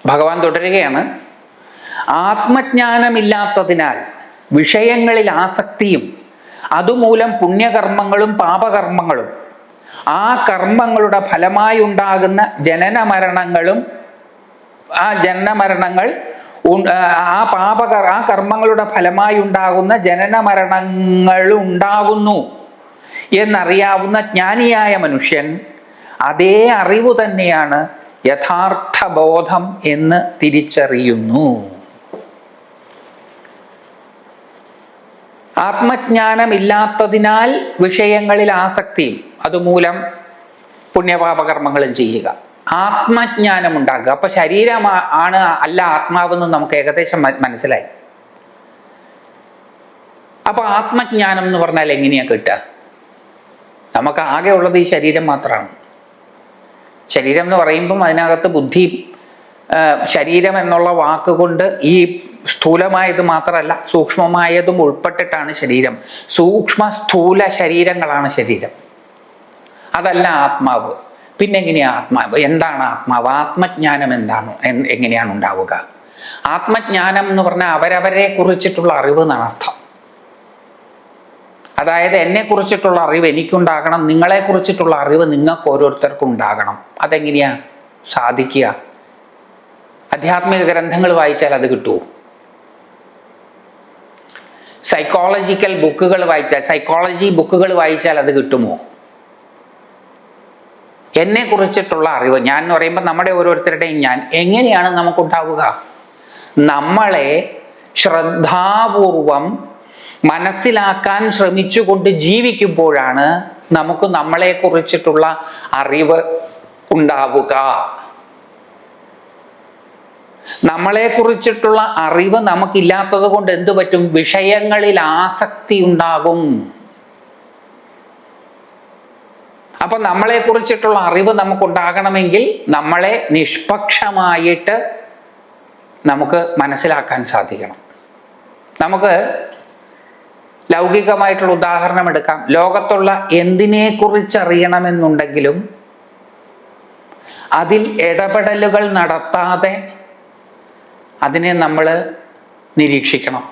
ഭഗവാൻ തുടരുകയാണ്. ആത്മജ്ഞാനമില്ലാത്തതിനാൽ വിഷയങ്ങളിൽ ആസക്തിയും അതുമൂലം പുണ്യകർമ്മങ്ങളും പാപകർമ്മങ്ങളും ആ കർമ്മങ്ങളുടെ ഫലമായുണ്ടാകുന്ന ആ കർമ്മങ്ങളുടെ ഫലമായുണ്ടാകുന്ന ജനന മരണങ്ങൾ ഉണ്ടാകുന്നു എന്നറിയാവുന്ന ജ്ഞാനിയായ മനുഷ്യൻ അതേ അറിവ് തന്നെയാണ് യഥാർത്ഥ ബോധം എന്ന് തിരിച്ചറിയുന്നു. ആത്മജ്ഞാനമില്ലാത്തതിനാൽ വിഷയങ്ങളിൽ ആസക്തിയും അതുമൂലം പുണ്യപാപകർമ്മങ്ങളും ചെയ്യുക. ആത്മജ്ഞാനം ഉണ്ടാക്കുക. അപ്പൊ ശരീരം ആണ് അല്ല ആത്മാവെന്ന് നമുക്ക് ഏകദേശം മനസ്സിലായി. അപ്പൊ ആത്മജ്ഞാനം എന്ന് പറഞ്ഞാൽ എങ്ങനെയാ കിട്ടുക? നമുക്ക് ആകെ ഉള്ളത് ഈ ശരീരം മാത്രമാണ്. ശരീരം എന്ന് പറയുമ്പം അതിനകത്ത് ബുദ്ധി, ശരീരം എന്നുള്ള വാക്കുകൊണ്ട് ഈ സ്ഥൂലമായത് മാത്രമല്ല സൂക്ഷ്മമായതും ഉൾപ്പെട്ടിട്ടാണ് ശരീരം. സൂക്ഷ്മ സ്ഥൂല ശരീരങ്ങളാണ് ശരീരം. അതല്ല ആത്മാവ്. പിന്നെ എങ്ങനെയാ ആത്മാവ്? എന്താണ് ആത്മാവ്? ആത്മജ്ഞാനം എന്താണ്, എങ്ങനെയാണ് ഉണ്ടാവുക? ആത്മജ്ഞാനം എന്ന് പറഞ്ഞാൽ അവരവരെ കുറിച്ചിട്ടുള്ള അറിവ് എന്നാണ് അർത്ഥം. അതായത് എന്നെ കുറിച്ചിട്ടുള്ള അറിവ് എനിക്കുണ്ടാകണം, നിങ്ങളെ കുറിച്ചിട്ടുള്ള അറിവ് നിങ്ങൾക്ക് ഓരോരുത്തർക്കും ഉണ്ടാകണം. അതെങ്ങനെയാ സാധിക്കുക? ആധ്യാത്മിക ഗ്രന്ഥങ്ങൾ വായിച്ചാൽ അത് കിട്ടുമോ? സൈക്കോളജി ബുക്കുകൾ വായിച്ചാൽ അത് കിട്ടുമോ? എന്നെ കുറിച്ചിട്ടുള്ള അറിവ്, ഞാൻ എന്ന് പറയുമ്പോൾ നമ്മുടെ ഓരോരുത്തരുടെയും ഞാൻ, എങ്ങനെയാണ് നമുക്കുണ്ടാവുക? നമ്മളെ ശ്രദ്ധാപൂർവം മനസ്സിലാക്കാൻ ശ്രമിച്ചുകൊണ്ട് ജീവിക്കുമ്പോഴാണ് നമുക്ക് നമ്മളെ കുറിച്ചിട്ടുള്ള അറിവ് ഉണ്ടാവുക. നമ്മളെ കുറിച്ചിട്ടുള്ള അറിവ് നമുക്കില്ലാത്തത് കൊണ്ട് എന്തു പറ്റും? വിഷയങ്ങളിൽ ആസക്തി ഉണ്ടാകും. അപ്പൊ നമ്മളെ കുറിച്ചിട്ടുള്ള അറിവ് നമുക്കുണ്ടാകണമെങ്കിൽ നമ്മളെ നിഷ്പക്ഷമായിട്ട് നമുക്ക് മനസ്സിലാക്കാൻ സാധിക്കണം. നമുക്ക് ലൗകികമായിട്ടുള്ള ഉദാഹരണം എടുക്കാം. ലോകത്തുള്ള എന്തിനെ കുറിച്ച് അറിയണമെന്നുണ്ടെങ്കിലും അതിൽ ഇടപെടലുകൾ നടത്താതെ അതിനെ നമ്മൾ നിരീക്ഷിക്കണം.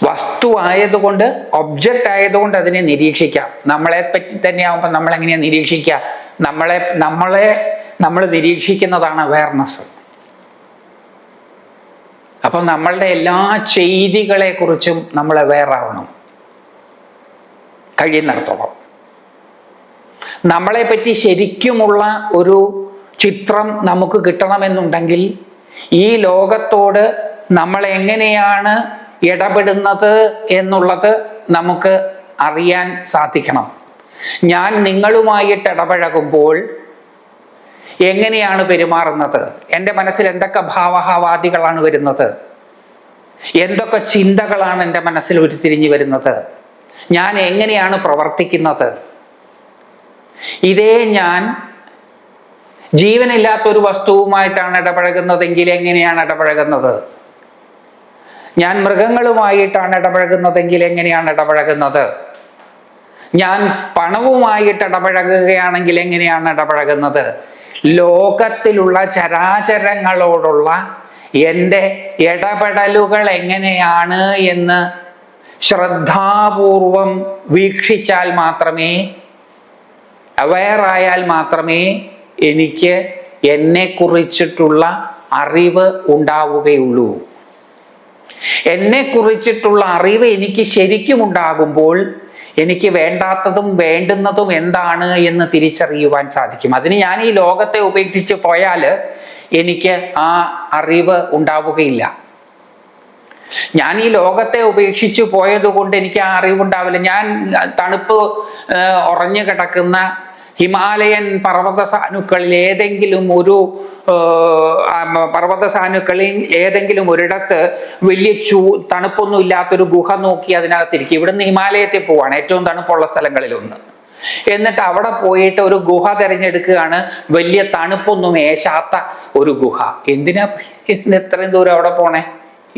വസ്തു ആയതുകൊണ്ട്, ഒബ്ജക്റ്റ് ആയതുകൊണ്ട് അതിനെ നിരീക്ഷിക്കാം. നമ്മളെ പറ്റി തന്നെ ആവുമ്പോൾ നമ്മൾ എങ്ങനെയാ നിരീക്ഷിക്കുക? നമ്മൾ നിരീക്ഷിക്കുന്നതാണ് അവയർനെസ്. അപ്പൊ നമ്മളുടെ എല്ലാ ചെയ്തികളെ കുറിച്ചും നമ്മൾ അവെയർ ആവണം കഴിയുന്നിടത്തോളം. നമ്മളെ പറ്റി ശരിക്കുമുള്ള ഒരു ചിത്രം നമുക്ക് കിട്ടണമെന്നുണ്ടെങ്കിൽ ഈ ലോകത്തോട് നമ്മൾ എങ്ങനെയാണ് ഇടപെടുന്നത് എന്നുള്ളത് നമുക്ക് അറിയാൻ സാധിക്കണം. ഞാൻ നിങ്ങളുമായിട്ട് ഇടപഴകുമ്പോൾ എങ്ങനെയാണ് പെരുമാറുന്നത്? എൻ്റെ മനസ്സിൽ എന്തൊക്കെ ഭാവഹാവാദികളാണ് വരുന്നത്? എന്തൊക്കെ ചിന്തകളാണ് എൻ്റെ മനസ്സിൽ ഉരുത്തിരിഞ്ഞു വരുന്നത്? ഞാൻ എങ്ങനെയാണ് പ്രവർത്തിക്കുന്നത്? ഇതേ ഞാൻ ജീവനില്ലാത്തൊരു വസ്തുവുമായിട്ടാണ് ഇടപഴകുന്നതെങ്കിൽ എങ്ങനെയാണ് ഇടപഴകുന്നത്? ഞാൻ മൃഗങ്ങളുമായിട്ടാണ് ഇടപഴകുന്നതെങ്കിൽ എങ്ങനെയാണ് ഇടപഴകുന്നത്? ഞാൻ പണവുമായിട്ട് ഇടപഴകുകയാണെങ്കിൽ എങ്ങനെയാണ് ഇടപഴകുന്നത്? ലോകത്തിലുള്ള ചരാചരങ്ങളോടുള്ള എൻ്റെ ഇടപെടലുകൾ എങ്ങനെയാണ് എന്ന് ശ്രദ്ധാപൂർവം വീക്ഷിച്ചാൽ മാത്രമേ, അവെയറായാൽ മാത്രമേ എനിക്ക് എന്നെ കുറിച്ചിട്ടുള്ള അറിവ് ഉണ്ടാവുകയുള്ളൂ. എന്നെ കുറിച്ചിട്ടുള്ള അറിവ് എനിക്ക് ശരിക്കും ഉണ്ടാകുമ്പോൾ എനിക്ക് വേണ്ടാത്തതും വേണ്ടുന്നതും എന്താണ് എന്ന് തിരിച്ചറിയുവാൻ സാധിക്കും. അതിന് ഞാൻ ഈ ലോകത്തെ ഉപേക്ഷിച്ച് പോയാൽ എനിക്ക് ആ അറിവ് ഉണ്ടാവുകയില്ല. ഞാൻ ഈ ലോകത്തെ ഉപേക്ഷിച്ച് പോയത് കൊണ്ട് എനിക്ക് ആ അറിവുണ്ടാവില്ല. ഞാൻ തണുപ്പ് ഉറഞ്ഞു കിടക്കുന്ന ഹിമാലയൻ പർവ്വത സാനുക്കളിൽ ഏതെങ്കിലും ഒരിടത്ത് വലിയ തണുപ്പൊന്നും ഇല്ലാത്തൊരു ഗുഹ നോക്കി അതിനകത്തിരിക്കും. ഇവിടുന്ന് ഹിമാലയത്തിൽ പോവാണ്, ഏറ്റവും തണുപ്പുള്ള സ്ഥലങ്ങളിലൊന്ന്. എന്നിട്ട് അവിടെ പോയിട്ട് ഒരു ഗുഹ തിരഞ്ഞെടുക്കുകയാണ്, വലിയ തണുപ്പൊന്നും ഏശാത്ത ഒരു ഗുഹ. എന്തിനാ എത്രയും ദൂരം അവിടെ പോണേ?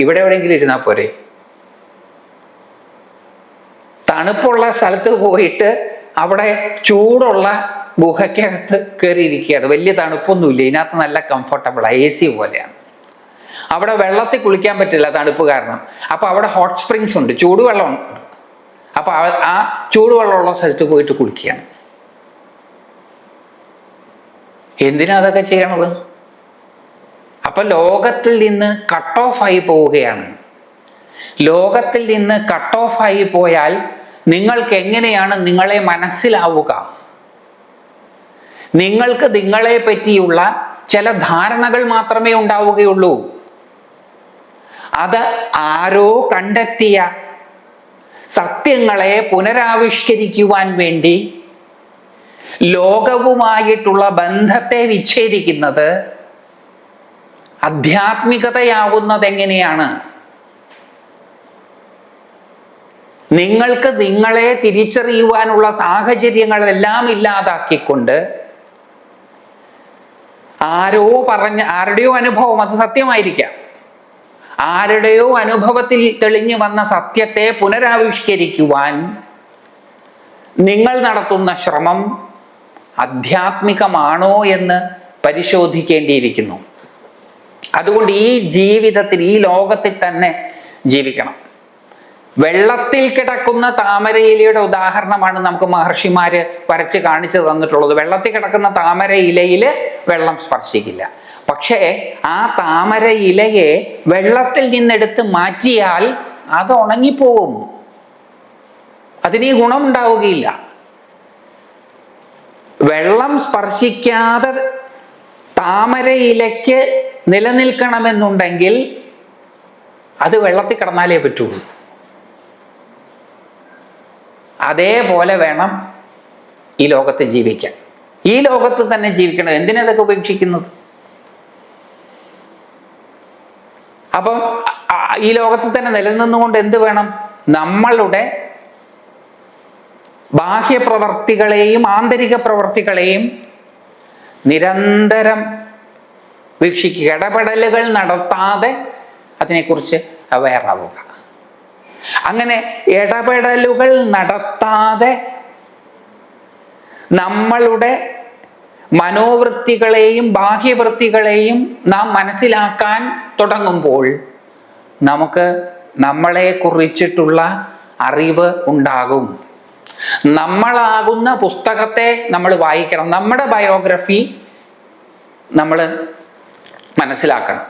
ഇവിടെ എവിടെയെങ്കിലും ഇരുന്നാ പോരെ? തണുപ്പുള്ള സ്ഥലത്ത് പോയിട്ട് അവിടെ ചൂടുള്ള ഗുഹയ്ക്കകത്ത് കയറിയിരിക്കുകയാണ്. വലിയ തണുപ്പൊന്നുമില്ല, ഇതിനകത്ത് നല്ല കംഫർട്ടബിളാണ്, AC പോലെയാണ്. അവിടെ വെള്ളത്തിൽ കുളിക്കാൻ പറ്റില്ല തണുപ്പ് കാരണം. അപ്പൊ അവിടെ ഹോട്ട് സ്പ്രിങ്സ് ഉണ്ട്, ചൂടുവെള്ളമുണ്ട്. അപ്പൊ ആ ചൂടുവെള്ളമുള്ള സ്ഥലത്ത് പോയിട്ട് കുളിക്കുകയാണ്. എന്തിനാ അതൊക്കെ ചെയ്യണത്? അപ്പൊ ലോകത്തിൽ നിന്ന് കട്ട് ഓഫ് ആയി പോവുകയാണ്. ലോകത്തിൽ നിന്ന് കട്ട് ഓഫ് ആയി പോയാൽ നിങ്ങൾക്ക് എങ്ങനെയാണ് നിങ്ങളെ മനസ്സിലാവുക? നിങ്ങൾക്ക് നിങ്ങളെ പറ്റിയുള്ള ചില ധാരണകൾ മാത്രമേ ഉണ്ടാവുകയുള്ളൂ. അത് ആരോ കണ്ടെത്തിയ സത്യങ്ങളെ പുനരാവിഷ്കരിക്കുവാൻ വേണ്ടി ലോകവുമായിട്ടുള്ള ബന്ധത്തെ വിച്ഛേദിക്കുന്നത് ആധ്യാത്മികതയാവുന്നത് എങ്ങനെയാണ്? നിങ്ങൾക്ക് നിങ്ങളെ തിരിച്ചറിയുവാനുള്ള സാഹചര്യങ്ങളെല്ലാം ഇല്ലാതാക്കിക്കൊണ്ട് ആരുടെയോ അനുഭവം, അത് സത്യമായിരിക്കാം, ആരുടെയോ അനുഭവത്തിൽ തെളിഞ്ഞു വന്ന സത്യത്തെ പുനരാവിഷ്കരിക്കുവാൻ നിങ്ങൾ നടത്തുന്ന ശ്രമം ആധ്യാത്മികമാണോ എന്ന് പരിശോധിക്കേണ്ടിയിരിക്കുന്നു. അതുകൊണ്ട് ഈ ജീവിതത്തിൽ, ഈ ലോകത്തിൽ തന്നെ ജീവിക്കണം. വെള്ളത്തിൽ കിടക്കുന്ന താമരയിലയുടെ ഉദാഹരണമാണ് നമുക്ക് മഹർഷിമാര് വരച്ച് കാണിച്ചു തന്നിട്ടുള്ളത്. വെള്ളത്തിൽ കിടക്കുന്ന താമര ഇലയിൽ വെള്ളം സ്പർശിക്കില്ല. പക്ഷേ ആ താമര ഇലയെ വെള്ളത്തിൽ നിന്നെടുത്ത് മാറ്റിയാൽ അത് ഉണങ്ങിപ്പോവും, അതിന് ഈ ഗുണമുണ്ടാവുകയില്ല. വെള്ളം സ്പർശിക്കാതെ താമര ഇലയ്ക്ക് നിലനിൽക്കണമെന്നുണ്ടെങ്കിൽ അത് വെള്ളത്തിൽ കിടന്നാലേ പറ്റുള്ളൂ. അതേപോലെ വേണം ഈ ലോകത്ത് ജീവിക്കാൻ. ഈ ലോകത്ത് തന്നെ ജീവിക്കണം. എന്തിനതൊക്കെ ഉപേക്ഷിക്കുന്നത്? അപ്പം ഈ ലോകത്ത് തന്നെ നിലനിന്നുകൊണ്ട് എന്ത് വേണം? നമ്മളുടെ ബാഹ്യപ്രവർത്തികളെയും ആന്തരിക പ്രവർത്തികളെയും നിരന്തരം വീക്ഷിക്കുക. ഇടപെടലുകൾ നടത്താതെ അതിനെക്കുറിച്ച് അവെയർ ആവുക. അങ്ങനെ ഇടപെടലുകൾ നടത്താതെ നമ്മളുടെ മനോവൃത്തികളെയും ബാഹ്യവൃത്തികളെയും നാം മനസ്സിലാക്കാൻ തുടങ്ങുമ്പോൾ നമുക്ക് നമ്മളെ കുറിച്ചിട്ടുള്ള അറിവ് ഉണ്ടാകും. നമ്മളാകുന്ന പുസ്തകത്തെ നമ്മൾ വായിക്കണം. നമ്മുടെ ബയോഗ്രഫി നമ്മൾ മനസ്സിലാക്കണം.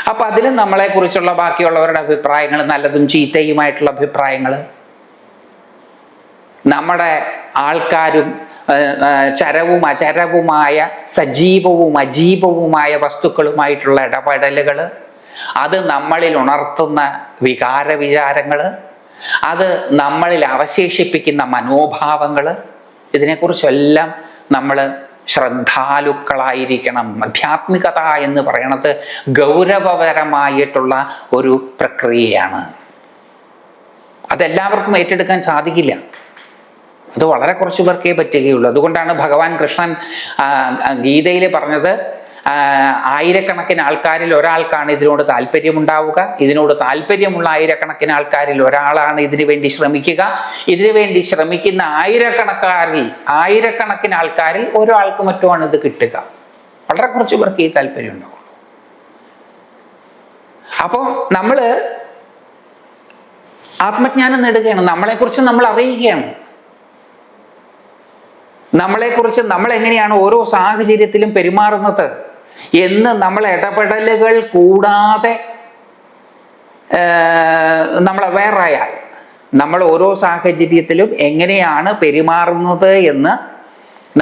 അപ്പൊ അതിൽ നമ്മളെ കുറിച്ചുള്ള ബാക്കിയുള്ളവരുടെ അഭിപ്രായങ്ങൾ, നല്ലതും ചീത്തയുമായിട്ടുള്ള അഭിപ്രായങ്ങൾ, നമ്മുടെ ആൾക്കാരും ചരവും അചരവുമായ സജീവവും അജീവവുമായ വസ്തുക്കളുമായിട്ടുള്ള ഇടപെടലുകൾ, അത് നമ്മളിൽ ഉണർത്തുന്ന വികാര വിചാരങ്ങൾ, അത് നമ്മളിൽ അവശേഷിപ്പിക്കുന്ന മനോഭാവങ്ങൾ, ഇതിനെക്കുറിച്ചെല്ലാം നമ്മൾ ശ്രദ്ധാലുക്കളായിരിക്കണം. ആധ്യാത്മികത എന്ന് പറയുന്നത് ഗൗരവപരമായിട്ടുള്ള ഒരു പ്രക്രിയയാണ്. അതെല്ലാവർക്കും ഏറ്റെടുക്കാൻ സാധിക്കില്ല. അത് വളരെ കുറച്ചു പേർക്കേ പറ്റുകയുള്ളൂ. അതുകൊണ്ടാണ് ഭഗവാൻ കൃഷ്ണൻ ഗീതയിൽ പറഞ്ഞത്, ആയിരക്കണക്കിന് ആൾക്കാരിൽ ഒരാൾക്കാണ് ഇതിനോട് താല്പര്യമുണ്ടാവുക. ഇതിനോട് താല്പര്യമുള്ള ആയിരക്കണക്കിന് ആൾക്കാരിൽ ഒരാളാണ് ഇതിനു വേണ്ടി ശ്രമിക്കുക. ഇതിനു വേണ്ടി ശ്രമിക്കുന്ന ആയിരക്കണക്കിന് ആൾക്കാരിൽ ഒരാൾക്ക് മറ്റുമാണ് ഇത് കിട്ടുക. വളരെ കുറച്ച് പേർക്ക് ഈ താല്പര്യം ഉണ്ടാവും. അപ്പോൾ നമ്മള് ആത്മജ്ഞാനം നേടുകയാണ്. നമ്മളെക്കുറിച്ച് നമ്മൾ അറിയുകയാണ്. നമ്മളെക്കുറിച്ച് നമ്മൾ എങ്ങനെയാണ് ഓരോ സാഹചര്യത്തിലും പെരുമാറുന്നത് എന്ന് നമ്മൾ ഇടപെടലുകൾ കൂടാതെ നമ്മൾ അവെയറായാൽ, നമ്മൾ ഓരോ സാഹചര്യത്തിലും എങ്ങനെയാണ് പെരുമാറുന്നത് എന്ന്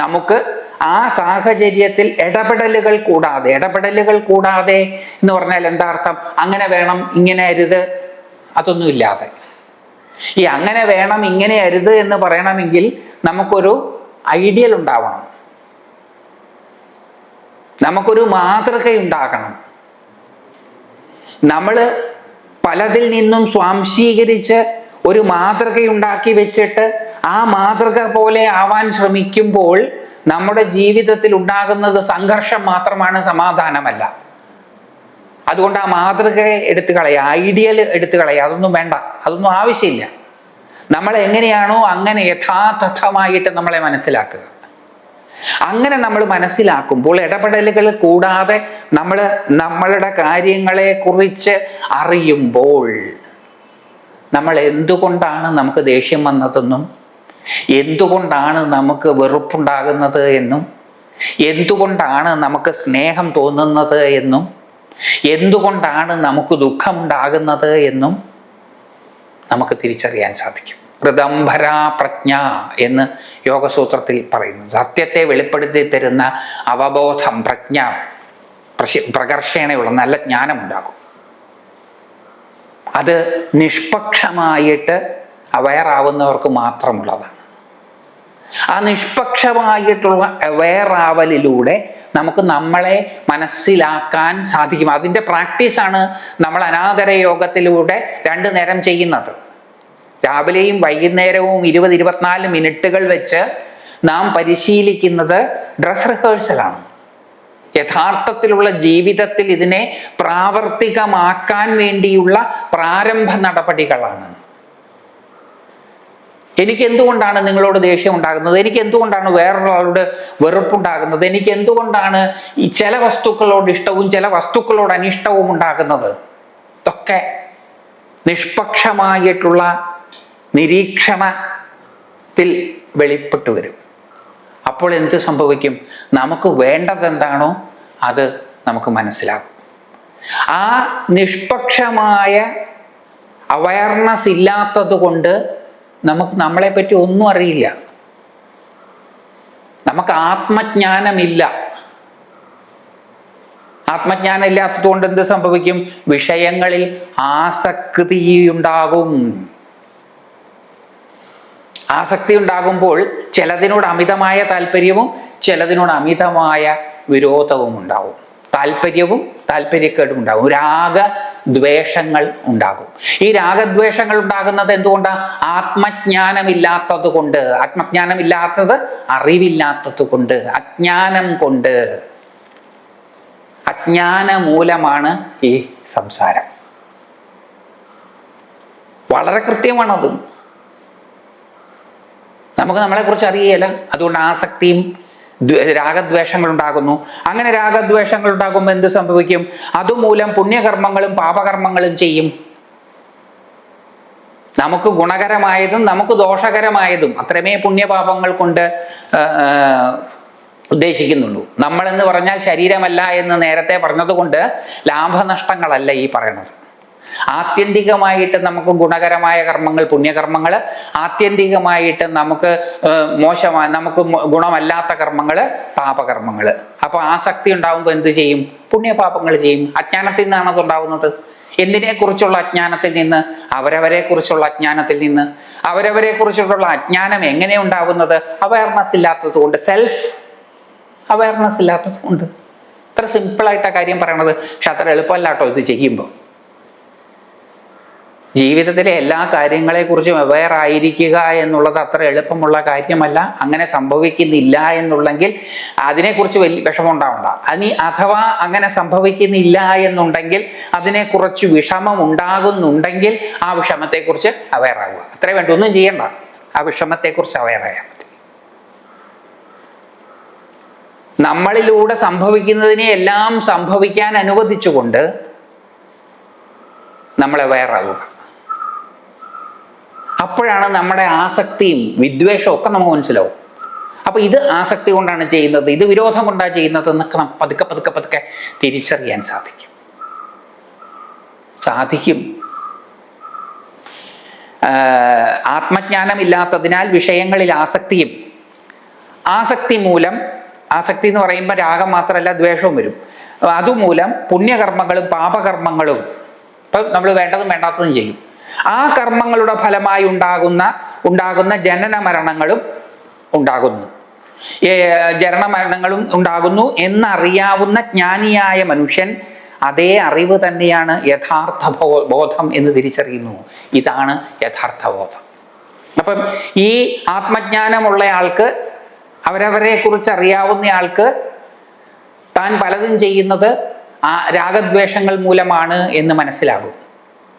നമുക്ക് ആ സാഹചര്യത്തിൽ ഇടപെടലുകൾ കൂടാതെ എന്ന് പറഞ്ഞാൽ എന്താ അർത്ഥം? അങ്ങനെ വേണം, ഇങ്ങനെ അരുത്, അതൊന്നുമില്ലാതെ. ഈ അങ്ങനെ വേണം ഇങ്ങനെ അരുത് എന്ന് പറയണമെങ്കിൽ നമുക്കൊരു ഐഡിയൽ ഉണ്ടാവണം, നമുക്കൊരു മാതൃകയുണ്ടാകണം. നമ്മൾ പലതിൽ നിന്നും സ്വാംശീകരിച്ച് ഒരു മാതൃകയുണ്ടാക്കി വെച്ചിട്ട് ആ മാതൃക പോലെ ആവാൻ ശ്രമിക്കുമ്പോൾ നമ്മുടെ ജീവിതത്തിൽ ഉണ്ടാകുന്നത് സംഘർഷം മാത്രമാണ്, സമാധാനമല്ല. അതുകൊണ്ട് ആ മാതൃകയെ എടുത്തു കളയുക, ഐഡിയൽ എടുത്തു കളയുക. അതൊന്നും വേണ്ട, അതൊന്നും ആവശ്യമില്ല. നമ്മൾ എങ്ങനെയാണോ അങ്ങനെ യഥാതഥമായിട്ട് നമ്മളെ മനസ്സിലാക്കുക. അങ്ങനെ നമ്മൾ മനസ്സിലാക്കുമ്പോൾ ഇടപെടലുകൾ കൂടാതെ നമ്മളുടെ കാര്യങ്ങളെ കുറിച്ച് അറിയുമ്പോൾ നമ്മൾ എന്തുകൊണ്ടാണ് നമുക്ക് ദേഷ്യം വന്നതെന്നും എന്തുകൊണ്ടാണ് നമുക്ക് വെറുപ്പുണ്ടാകുന്നത് എന്നും എന്തുകൊണ്ടാണ് നമുക്ക് സ്നേഹം തോന്നുന്നത് എന്നും എന്തുകൊണ്ടാണ് നമുക്ക് ദുഃഖമുണ്ടാകുന്നത് എന്നും നമുക്ക് തിരിച്ചറിയാൻ സാധിക്കും. ഋതംഭരാ പ്രജ്ഞ എന്ന് യോഗസൂത്രത്തിൽ പറയുന്നു. സത്യത്തെ വെളിപ്പെടുത്തി തരുന്ന അവബോധം, പ്രജ്ഞ, പ്രകർഷേണയുള്ള നല്ല ജ്ഞാനമുണ്ടാകും. അത് നിഷ്പക്ഷമായിട്ട് അവയറാവുന്നവർക്ക് മാത്രമുള്ളതാണ്. ആ നിഷ്പക്ഷമായിട്ടുള്ള അവയറാവലിലൂടെ നമുക്ക് നമ്മളെ മനസ്സിലാക്കാൻ സാധിക്കും. അതിൻ്റെ പ്രാക്ടീസാണ് നമ്മൾ അനാദര യോഗത്തിലൂടെ 2 നേരം ചെയ്യുന്നത്. രാവിലെയും വൈകുന്നേരവും 20-24 മിനിറ്റുകൾ വെച്ച് നാം പരിശീലിക്കുന്നത് ഡ്രസ് റിഹേഴ്സലാണ്. യഥാർത്ഥത്തിലുള്ള ജീവിതത്തിൽ ഇതിനെ പ്രാവർത്തികമാക്കാൻ വേണ്ടിയുള്ള പ്രാരംഭ നടപടികളാണ്. എനിക്ക് എന്തുകൊണ്ടാണ് നിങ്ങളോട് ദേഷ്യം ഉണ്ടാകുന്നത്, എനിക്ക് എന്തുകൊണ്ടാണ് വേറൊരാളോട് വെറുപ്പുണ്ടാകുന്നത്, എനിക്ക് എന്തുകൊണ്ടാണ് ഈ ചില വസ്തുക്കളോട് ഇഷ്ടവും ചില വസ്തുക്കളോട് അനിഷ്ടവും ഉണ്ടാകുന്നത്, ഇതൊക്കെ നിഷ്പക്ഷമായിട്ടുള്ള നിരീക്ഷണത്തിൽ വെളിപ്പെട്ടു വരും. അപ്പോൾ എന്ത് സംഭവിക്കും? നമുക്ക് വേണ്ടത് എന്താണോ അത് നമുക്ക് മനസ്സിലാകും. ആ നിഷ്പക്ഷമായ അവയർനെസ് ഇല്ലാത്തത് കൊണ്ട് നമുക്ക് നമ്മളെ പറ്റി ഒന്നും അറിയില്ല. നമുക്ക് ആത്മജ്ഞാനമില്ല. ആത്മജ്ഞാനം ഇല്ലാത്തത് കൊണ്ട് എന്ത് സംഭവിക്കും? വിഷയങ്ങളിൽ ആസക്തിയുണ്ടാകും. ആസക്തി ഉണ്ടാകുമ്പോൾ ചിലതിനോട് അമിതമായ താല്പര്യവും ചിലതിനോട് അമിതമായ വിരോധവും ഉണ്ടാവും. താല്പര്യവും താല്പര്യക്കേടും ഉണ്ടാകും. രാഗദ്വേഷങ്ങൾ ഉണ്ടാകും. ഈ രാഗദ്വേഷങ്ങൾ ഉണ്ടാകുന്നത് എന്തുകൊണ്ടാണ്? ആത്മജ്ഞാനമില്ലാത്തത് കൊണ്ട്. ആത്മജ്ഞാനമില്ലാത്തത് അറിവില്ലാത്തത് കൊണ്ട്, അജ്ഞാനം കൊണ്ട്. അജ്ഞാന മൂലമാണ് ഈ സംസാരം. വളരെ കൃത്യമാണത്. നമുക്ക് നമ്മളെ കുറിച്ച് അറിയില്ല. അതുകൊണ്ട് ആസക്തിയും രാഗദ്വേഷങ്ങൾ ഉണ്ടാകുന്നു. അങ്ങനെ രാഗദ്വേഷങ്ങൾ ഉണ്ടാകുമ്പോൾ എന്ത് സംഭവിക്കും? അതുമൂലം പുണ്യകർമ്മങ്ങളും പാപകർമ്മങ്ങളും ചെയ്യും. നമുക്ക് ഗുണകരമായതും നമുക്ക് ദോഷകരമായതും അത്രമേ പുണ്യപാപങ്ങൾ കൊണ്ട് ഉദ്ദേശിക്കുന്നുള്ളൂ. നമ്മളെന്ന് പറഞ്ഞാൽ ശരീരമല്ല എന്ന് നേരത്തെ പറഞ്ഞതുകൊണ്ട് ലാഭനഷ്ടങ്ങളല്ല ഈ പറയണത്. ആത്യന്തികമായിട്ട് നമുക്ക് ഗുണകരമായ കർമ്മങ്ങൾ പുണ്യകർമ്മങ്ങൾ, ആത്യന്തികമായിട്ട് നമുക്ക് നമുക്ക് ഗുണമല്ലാത്ത കർമ്മങ്ങൾ പാപകർമ്മങ്ങൾ. അപ്പോൾ ആസക്തി ഉണ്ടാകുമ്പോൾ എന്ത് ചെയ്യും? പുണ്യപാപങ്ങൾ ചെയ്യും. അജ്ഞാനത്തിൽ നിന്നാണ് അത് ഉണ്ടാവുന്നത്. എന്തിനെ കുറിച്ചുള്ള അജ്ഞാനത്തിൽ നിന്ന്? അവരവരെ കുറിച്ചുള്ള അജ്ഞാനത്തിൽ നിന്ന്. അവരവരെ കുറിച്ചുള്ള അജ്ഞാനം എങ്ങനെ ഉണ്ടാവുന്നത്? അവയർനെസ് ഇല്ലാത്തത് കൊണ്ട്, സെൽഫ് അവയർനെസ് ഇല്ലാത്തത് കൊണ്ട്. അത്ര സിമ്പിളായിട്ടാണ് കാര്യം പറയണത്. പക്ഷെ അത്ര എളുപ്പമല്ല കേട്ടോ ഇത് ചെയ്യുമ്പോൾ. ജീവിതത്തിലെ എല്ലാ കാര്യങ്ങളെക്കുറിച്ചും അവെയർ ആയിരിക്കുക എന്നുള്ളത് അത്ര എളുപ്പമുള്ള കാര്യമല്ല. അങ്ങനെ സംഭവിക്കുന്നില്ല എന്നുണ്ടെങ്കിൽ അതിനെക്കുറിച്ച് വലിയ വിഷമം ഉണ്ടാവണ്ട. അഥവാ അങ്ങനെ സംഭവിക്കുന്നില്ല എന്നുണ്ടെങ്കിൽ അതിനെക്കുറിച്ച് വിഷമം ഉണ്ടാകുന്നുണ്ടെങ്കിൽ ആ വിഷമത്തെക്കുറിച്ച് അവെയർ ആവുക. അത്രേ വേണ്ട, ഒന്നും ചെയ്യണ്ട. ആ വിഷമത്തെക്കുറിച്ച് അവെയർ ആയാൽ മതി. നമ്മളിലൂടെ സംഭവിക്കുന്നതിനെ എല്ലാം സംഭവിക്കാൻ അനുവദിച്ചുകൊണ്ട് നമ്മൾ അവെയർ ആവുക. അപ്പോഴാണ് നമ്മുടെ ആസക്തിയും വിദ്വേഷവും ഒക്കെ നമുക്ക് മനസ്സിലാവും. അപ്പൊ ഇത് ആസക്തി കൊണ്ടാണ് ചെയ്യുന്നത്, ഇത് വിരോധം കൊണ്ടാണ് ചെയ്യുന്നത് എന്നൊക്കെ പതുക്കെ പതുക്കെ പതുക്കെ തിരിച്ചറിയാൻ സാധിക്കും. ആത്മജ്ഞാനമില്ലാത്തതിനാൽ വിഷയങ്ങളിൽ ആസക്തിയും, ആസക്തി മൂലം, ആസക്തി എന്ന് പറയുമ്പോൾ രാഗം മാത്രമല്ല ദ്വേഷവും വരും. അതുമൂലം പുണ്യകർമ്മങ്ങളും പാപകർമ്മങ്ങളും ഇപ്പം നമ്മൾ വേണ്ടതും വേണ്ടാത്തതും ചെയ്യും. ആ കർമ്മങ്ങളുടെ ഫലമായി ഉണ്ടാകുന്ന ജനന മരണങ്ങളും ഉണ്ടാകുന്നു. ജനനമരണങ്ങളും ഉണ്ടാകുന്നു എന്നറിയാവുന്ന ജ്ഞാനിയായ മനുഷ്യൻ അതേ അറിവ് തന്നെയാണ് യഥാർത്ഥ ബോധം എന്ന് തിരിച്ചറിയുന്നു. ഇതാണ് യഥാർത്ഥ ബോധം. അപ്പം ഈ ആത്മജ്ഞാനമുള്ള ആൾക്ക്, അവരവരെ കുറിച്ച് അറിയാവുന്ന ആൾക്ക് താൻ പലതും ചെയ്യുന്നത് രാഗദ്വേഷങ്ങൾ മൂലമാണ് എന്ന് മനസ്സിലാകും.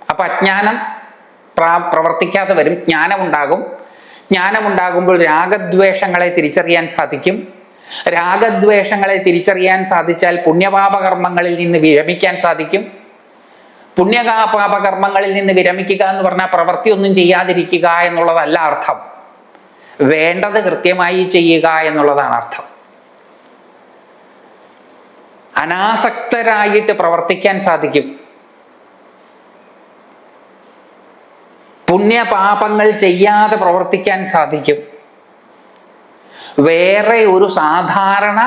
അപ്പൊ അജ്ഞാനം പ്രവർത്തിക്കാതെ വരും. ജ്ഞാനമുണ്ടാകും. ജ്ഞാനമുണ്ടാകുമ്പോൾ രാഗദ്വേഷങ്ങളെ തിരിച്ചറിയാൻ സാധിക്കും. രാഗദ്വേഷങ്ങളെ തിരിച്ചറിയാൻ സാധിച്ചാൽ പുണ്യപാപകർമ്മങ്ങളിൽ നിന്ന് വിരമിക്കാൻ സാധിക്കും. പുണ്യപാപകർമ്മങ്ങളിൽ നിന്ന് വിരമിക്കുക എന്ന് പറഞ്ഞാൽ പ്രവൃത്തിയൊന്നും ചെയ്യാതിരിക്കുക എന്നുള്ളതല്ല അർത്ഥം. വേണ്ടത് കൃത്യമായി ചെയ്യുക എന്നുള്ളതാണ് അർത്ഥം. അനാസക്തരായിട്ട് പ്രവർത്തിക്കാൻ സാധിക്കും. പുണ്യപാപങ്ങൾ ചെയ്യാതെ പ്രവർത്തിക്കാൻ സാധിക്കും. വേറെ ഒരു സാധാരണ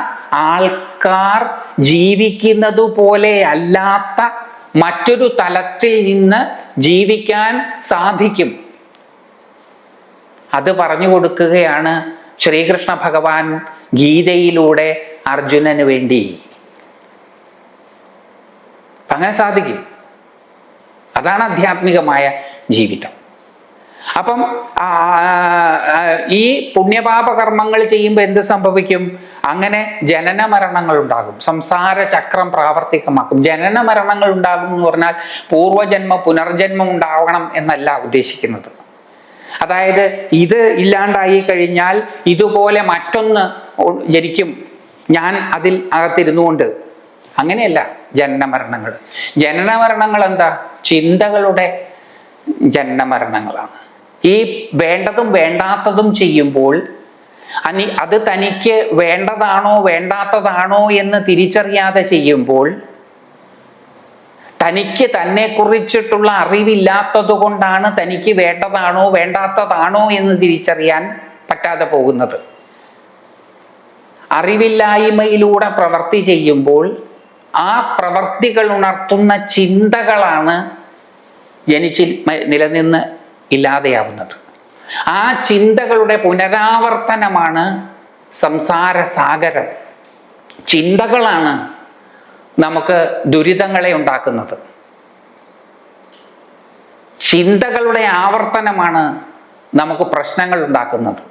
ആൾക്കാർ ജീവിക്കുന്നത് പോലെ അല്ലാത്ത മറ്റൊരു തലത്തിൽ നിന്ന് ജീവിക്കാൻ സാധിക്കും. അത് പറഞ്ഞു കൊടുക്കുകയാണ് ശ്രീകൃഷ്ണ ഭഗവാൻ ഗീതയിലൂടെ അർജുനന് വേണ്ടി. അങ്ങനെ സാധിക്കും. അതാണ് ആധ്യാത്മികമായ ജീവിതം. അപ്പം ഈ പുണ്യപാപ കർമ്മങ്ങൾ ചെയ്യുമ്പോൾ എന്ത് സംഭവിക്കും? അങ്ങനെ ജനന മരണങ്ങൾ ഉണ്ടാകും. സംസാര ചക്രം പ്രാവർത്തികമാക്കും. ജനന മരണങ്ങൾ ഉണ്ടാകും എന്ന് പറഞ്ഞാൽ പൂർവജന്മ പുനർജന്മം ഉണ്ടാവണം എന്നല്ല ഉദ്ദേശിക്കുന്നത്. അതായത് ഇത് ഇല്ലാണ്ടായി കഴിഞ്ഞാൽ ഇതുപോലെ മറ്റൊന്ന് ജനിക്കും, ഞാൻ അതിൽ അകത്തിരുന്നുകൊണ്ട്. അങ്ങനെയല്ല ജനനമരണങ്ങൾ. ജനനമരണങ്ങൾ എന്താ? ചിന്തകളുടെ ജനനമരണങ്ങളാണ്. ഈ വേണ്ടതും വേണ്ടാത്തതും ചെയ്യുമ്പോൾ അത് തനിക്ക് വേണ്ടതാണോ വേണ്ടാത്തതാണോ എന്ന് തിരിച്ചറിയാതെ ചെയ്യുമ്പോൾ, തനിക്ക് തന്നെ കുറിച്ചിട്ടുള്ള അറിവില്ലാത്തത് കൊണ്ടാണ് തനിക്ക് വേണ്ടതാണോ വേണ്ടാത്തതാണോ എന്ന് തിരിച്ചറിയാൻ പറ്റാതെ പോകുന്നത്. അറിവില്ലായ്മയിലൂടെ പ്രവൃത്തി ചെയ്യുമ്പോൾ ആ പ്രവൃത്തികൾ ഉണർത്തുന്ന ചിന്തകളാണ് നിലനിന്ന് ഇല്ലാതെയാവുന്നത്. ആ ചിന്തകളുടെ പുനരാവർത്തനമാണ് സംസാര സാഗരം. ചിന്തകളാണ് നമുക്ക് ദുരിതങ്ങളെ ഉണ്ടാക്കുന്നത്. ചിന്തകളുടെ ആവർത്തനമാണ് നമുക്ക് പ്രശ്നങ്ങൾ ഉണ്ടാക്കുന്നത്.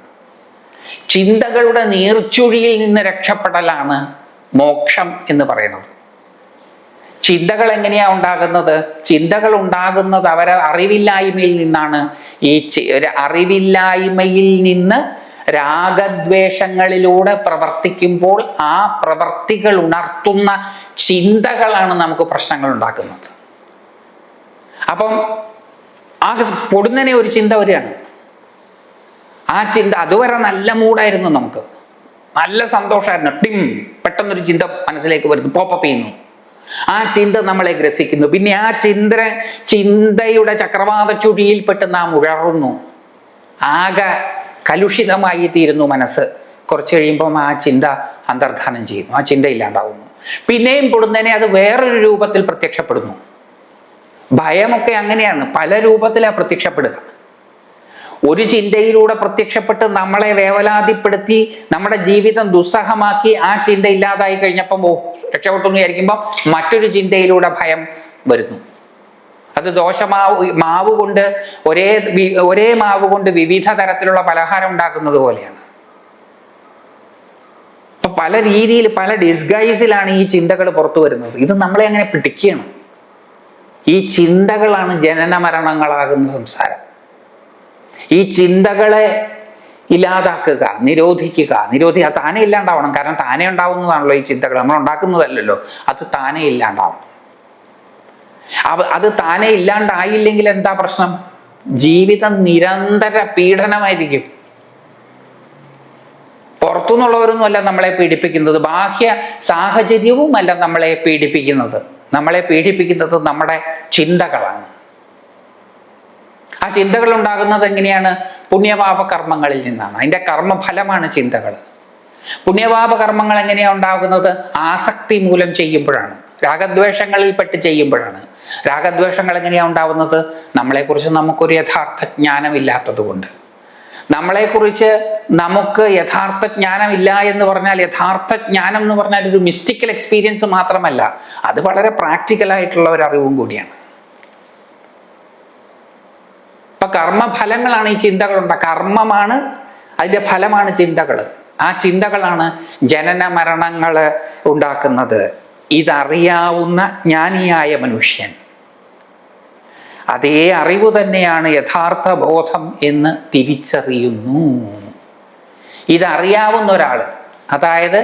ചിന്തകളുടെ നീർച്ചുഴിയിൽ നിന്ന് രക്ഷപ്പെടലാണ് മോക്ഷം എന്ന് പറയുന്നത്. ചിന്തകൾ എങ്ങനെയാ ഉണ്ടാകുന്നത്? ചിന്തകൾ ഉണ്ടാകുന്നത് അറിവില്ലായ്മയിൽ നിന്നാണ്. ഈ അറിവില്ലായ്മയിൽ നിന്ന് രാഗദ്വേഷങ്ങളിലൂടെ പ്രവർത്തിക്കുമ്പോൾ ആ പ്രവർത്തികൾ ഉണർത്തുന്ന ചിന്തകളാണ് നമുക്ക് പ്രശ്നങ്ങൾ ഉണ്ടാക്കുന്നത്. അപ്പം ആ പൊടുന്നനെ ഒരു ചിന്ത വരികയാണ്. ആ ചിന്ത അതുവരെ നല്ല മൂടായിരുന്നു, നമുക്ക് നല്ല സന്തോഷമായിരുന്നു. പെട്ടെന്നൊരു ചിന്ത മനസ്സിലേക്ക് വരുന്നു, പോപ്പപ്പ് ചെയ്യുന്നു. ആ ചിന്ത നമ്മളെ ഗ്രസിക്കുന്നു. പിന്നെ ആ ചിന്തയുടെ ചക്രവാത ചുഴിയിൽപ്പെട്ട് നാം ഉഴറുന്നു. ആകെ കലുഷിതമായി തീരുന്നു മനസ്സ്. കുറച്ച് കഴിയുമ്പം ആ ചിന്ത അന്തർധാനം ചെയ്യുന്നു, ആ ചിന്ത ഇല്ലാണ്ടാവുന്നു. പിന്നെയും പൊടുന്നതിനെ അത് വേറൊരു രൂപത്തിൽ പ്രത്യക്ഷപ്പെടുന്നു. ഭയമൊക്കെ അങ്ങനെയാണ്, പല രൂപത്തിലാണ് പ്രത്യക്ഷപ്പെടുക. ഒരു ചിന്തയിലൂടെ പ്രത്യക്ഷപ്പെട്ട് നമ്മളെ വേവലാതിപ്പെടുത്തി നമ്മുടെ ജീവിതം ദുസ്സഹമാക്കി ആ ചിന്ത ഇല്ലാതായി കഴിഞ്ഞപ്പം രക്ഷപ്പെട്ടു എന്ന് വിചാരിക്കുമ്പോൾ മറ്റൊരു ചിന്തയിലൂടെ ഭയം വരുന്നു. അത് മാവ് കൊണ്ട് ഒരേ മാവ് കൊണ്ട് വിവിധ തരത്തിലുള്ള പലഹാരം ഉണ്ടാക്കുന്നത് പോലെയാണ്. അപ്പൊ പല രീതിയിൽ പല ഡിസ്ഗൈസിലാണ് ഈ ചിന്തകൾ പുറത്തു വരുന്നത്. ഇത് നമ്മളെ അങ്ങനെ പിടിക്കുകയാണ്. ഈ ചിന്തകളാണ് ജനന മരണങ്ങളാകുന്ന സംസാരം. ഈ ചിന്തകളെ ഇല്ലാതാക്കുക, നിരോധിക്കുക. താനെ ഇല്ലാണ്ടാവണം. കാരണം താനെ ഉണ്ടാവുന്നതാണല്ലോ ഈ ചിന്തകൾ, നമ്മൾ ഉണ്ടാക്കുന്നതല്ലല്ലോ. അത് താനെ ഇല്ലാണ്ടാവണം. അത് താനെ ഇല്ലാണ്ടായില്ലെങ്കിൽ എന്താ പ്രശ്നം? ജീവിതം നിരന്തര പീഡനമായിരിക്കും. പുറത്തുനിന്നുള്ളവരൊന്നുമല്ല നമ്മളെ പീഡിപ്പിക്കുന്നത്, ബാഹ്യ സാഹചര്യവുമല്ല നമ്മളെ പീഡിപ്പിക്കുന്നത്. നമ്മളെ പീഡിപ്പിക്കുന്നത് നമ്മുടെ ചിന്തകളാണ്. ആ ചിന്തകൾ ഉണ്ടാകുന്നത് എങ്ങനെയാണ്? പുണ്യപാപ കർമ്മങ്ങളിൽ നിന്നാണ്. അതിന്റെ കർമ്മഫലമാണ് ചിന്തകൾ. പുണ്യപാപ കർമ്മങ്ങൾ എങ്ങനെയാണ് ഉണ്ടാകുന്നത്? ആസക്തി മൂലം ചെയ്യുമ്പോഴാണ്, രാഗദ്വേഷങ്ങളിൽപ്പെട്ട് ചെയ്യുമ്പോഴാണ്. രാഗദ്വേഷങ്ങൾ എങ്ങനെയാണ് ഉണ്ടാവുന്നത്? നമ്മളെക്കുറിച്ച് നമുക്കൊരു യഥാർത്ഥ ജ്ഞാനമില്ലാത്തത് കൊണ്ട്. നമ്മളെക്കുറിച്ച് നമുക്ക് യഥാർത്ഥ ജ്ഞാനമില്ല എന്ന് പറഞ്ഞാൽ, യഥാർത്ഥ ജ്ഞാനം എന്ന് പറഞ്ഞാൽ ഒരു മിസ്റ്റിക്കൽ എക്സ്പീരിയൻസ് മാത്രമല്ല, അത് വളരെ പ്രാക്ടിക്കലായിട്ടുള്ള ഒരു അറിവും കൂടിയാണ്. അപ്പൊ കർമ്മഫലങ്ങളാണ് ഈ ചിന്തകളുണ്ട്. കർമ്മമാണ് അതിന്റെ ഫലമാണ് ചിന്തകൾ. ആ ചിന്തകളാണ് ജനന മരണങ്ങൾ ഉണ്ടാക്കുന്നത്. ഇതറിയാവുന്ന ജ്ഞാനിയായ മനുഷ്യൻ അതേ അറിവ് തന്നെയാണ് യഥാർത്ഥ ബോധം എന്ന് തിരിച്ചറിയുന്നു. ഇതറിയാവുന്ന ഒരാൾ, അതായത്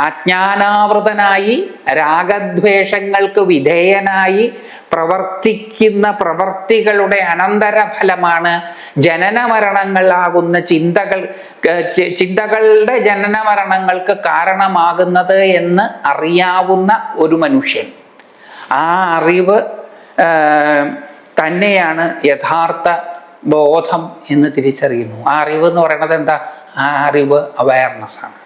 അജ്ഞാനാവൃതനായി രാഗദ്വേഷങ്ങൾക്ക് വിധേയനായി പ്രവർത്തിക്കുന്ന പ്രവർത്തികളുടെ അനന്തരഫലമാണ് ജനനമരണങ്ങളാകുന്ന ചിന്തകളുടെ ജനനമരണങ്ങൾക്ക് കാരണമാകുന്നത് എന്ന് അറിയാവുന്ന ഒരു മനുഷ്യൻ, ആ അറിവ് തന്നെയാണ് യഥാർത്ഥ ബോധം എന്ന് തിരിച്ചറിയുന്നു. ആ അറിവ് എന്ന് പറയുന്നത് എന്താ? ആ അറിവ് അവയർനെസ് ആണ്.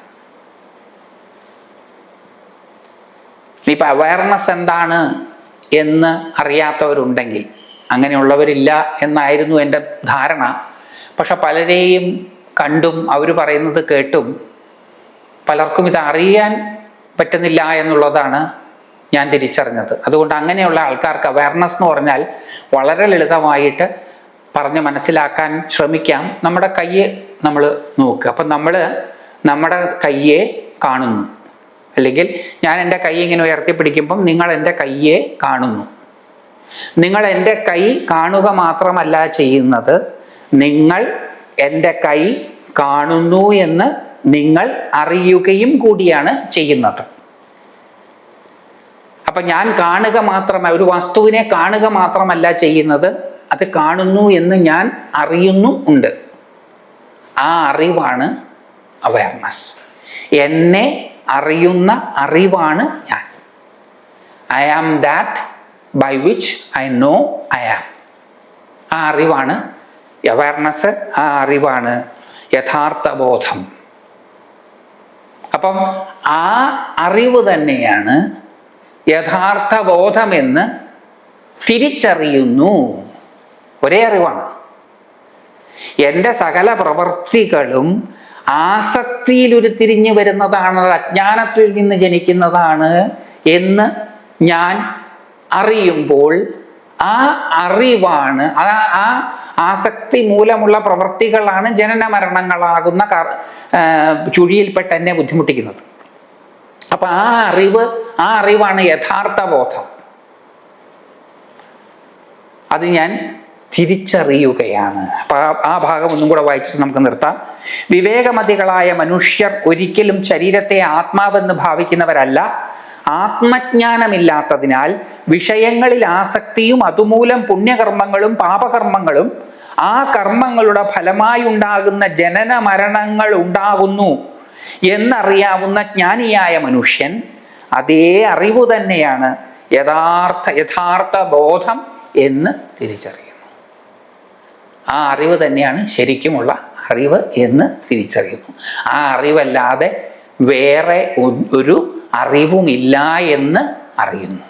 ഇപ്പൊ അവയർനെസ് എന്താണ് എന്ന് അറിയാത്തവരുണ്ടെങ്കിൽ, അങ്ങനെയുള്ളവരില്ല എന്നായിരുന്നു എൻ്റെ ധാരണ. പക്ഷെ പലരെയും കണ്ടും അവർ പറയുന്നത് കേട്ടും പലർക്കും ഇത് അറിയാൻ പറ്റുന്നില്ല എന്നുള്ളതാണ് ഞാൻ തിരിച്ചറിഞ്ഞത്. അതുകൊണ്ട് അങ്ങനെയുള്ള ആൾക്കാർക്ക് അവയർനെസ് എന്ന് പറഞ്ഞാൽ വളരെ ലളിതമായിട്ട് പറഞ്ഞ് മനസ്സിലാക്കാൻ ശ്രമിക്കാം. നമ്മുടെ കയ്യെ നമ്മൾ നോക്കുക. അപ്പം നമ്മൾ നമ്മുടെ കയ്യെ കാണുന്നു, അല്ലെങ്കിൽ ഞാൻ എൻ്റെ കൈ ഇങ്ങനെ ഉയർത്തിപ്പിടിക്കുമ്പം നിങ്ങൾ എൻ്റെ കയ്യെ കാണുന്നു. നിങ്ങൾ എൻ്റെ കൈ കാണുക മാത്രമല്ല ചെയ്യുന്നത്, നിങ്ങൾ എൻ്റെ കൈ കാണുന്നു എന്ന് നിങ്ങൾ അറിയുകയും കൂടിയാണ് ചെയ്യുന്നത്. അപ്പം ഞാൻ കാണുക മാത്രമല്ല, ഒരു വസ്തുവിനെ കാണുക മാത്രമല്ല ചെയ്യുന്നത്, അത് കാണുന്നു എന്ന് ഞാൻ അറിയുന്നു ഉണ്ട്. ആ അറിവാണ് അവയർനെസ്. എന്നെ അറിയുന്ന അറിവാണ് ഞാൻ. I am that by which I know I am. ആ അറിവാണ് അവയർനെസ്. ആ അറിവാണ് യഥാർത്ഥ ബോധം. അപ്പം ആ അറിവ് തന്നെയാണ് യഥാർത്ഥ ബോധമെന്ന് തിരിച്ചറിയുന്നു. ഒരേ അറിവാണ്. എൻ്റെ സകല പ്രവർത്തികളും ആസക്തിയിൽ ഉരുത്തിരിഞ്ഞു വരുന്നതാണ്, അജ്ഞാനത്തിൽ നിന്ന് ജനിക്കുന്നതാണ് എന്ന് ഞാൻ അറിയുമ്പോൾ ആ അറിവാണ്, ആ ആസക്തി മൂലമുള്ള പ്രവർത്തികളാണ് ജനന മരണങ്ങളാകുന്ന ചുഴിയിൽപ്പെട്ട് എന്നെ ബുദ്ധിമുട്ടിക്കുന്നത്. അപ്പൊ ആ അറിവാണ് യഥാർത്ഥ ബോധം. അത് ഞാൻ തിരിച്ചറിയുകയാണ്. അപ്പൊ ആ ഭാഗം ഒന്നും കൂടെ വായിച്ചിട്ട് നമുക്ക് നിർത്താം. വിവേകമതികളായ മനുഷ്യർ ഒരിക്കലും ശരീരത്തെ ആത്മാവെന്ന് ഭാവിക്കുന്നവരല്ല. ആത്മജ്ഞാനമില്ലാത്തതിനാൽ വിഷയങ്ങളിൽ ആസക്തിയും അതുമൂലം പുണ്യകർമ്മങ്ങളും പാപകർമ്മങ്ങളും ആ കർമ്മങ്ങളുടെ ഫലമായി ഉണ്ടാകുന്ന ജനന മരണങ്ങൾ ഉണ്ടാകുന്നു എന്നറിയാവുന്ന ജ്ഞാനിയായ മനുഷ്യൻ അതേ അറിവ് തന്നെയാണ് യഥാർത്ഥ ബോധം എന്ന് തിരിച്ചറിയുന്നു. ആ അറിവ് തന്നെയാണ് ശരിക്കുമുള്ള അറിവ് എന്ന് തിരിച്ചറിയുന്നു. ആ അറിവല്ലാതെ വേറെ ഒരു അറിവുമില്ല എന്ന് അറിയുന്നു.